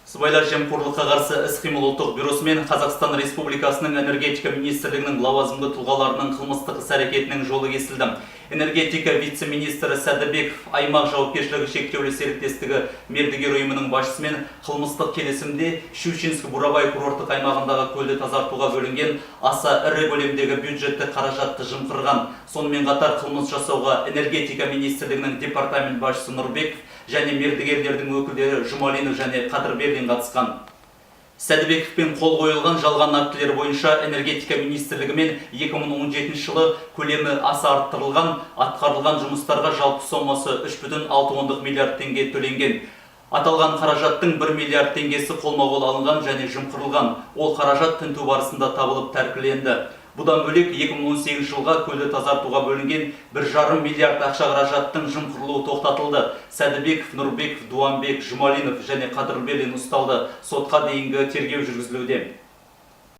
Сыбайлас жемқорлыққа қарсы іс-қимыл ұлттық бюросы мен Қазақстан Республикасының энергетика министрлігінің лауазымды тұлғаларының қылмыстық іс-әрекетінің жолы кесілді. Энергетика вице-министрі Сәдібеков аймақ жауапкершілігі шектеулі серіктестігі мердігер ұйымының басшысымен қылмыстық келісімде Щучинск-Бурабай курорттық аймағындағы көлді тазартуға бөлінген аса ірі көлемдегі бюджетті қаражатты жымқырған. Сонымен қатар қылмыс жасауға энергетика министрлігінің департамент басшысы Нұрбеков және мердігерлердің өкілдері Жұмалинов және Қадырберлин қатысқан. Сәдібековпен қол қойылған жалған актілер бойынша энергетика министрлігі мен 2017 жылы көлемі аса арттырылған, атқарылған жұмыстарға жалпы сомасы 3,6 миллиард теңге төленген. Аталған қаражаттың 1 миллиард теңгесі қолма-қол алынған және жымқырылған. Ол қаражат тінту барысында табылып тәркіленді. Бұдан бөлек 2018 жылға көлді тазартуға бөлінген 1,5 миллиард ақша қаражаттың жымқырылуы тоқтатылды. Сәдібеков, Нұрбеков, Дуанбек, Жұмалинов және Қадырберлин ұсталды. Сотқа дейінгі тергеу жүргізілуде.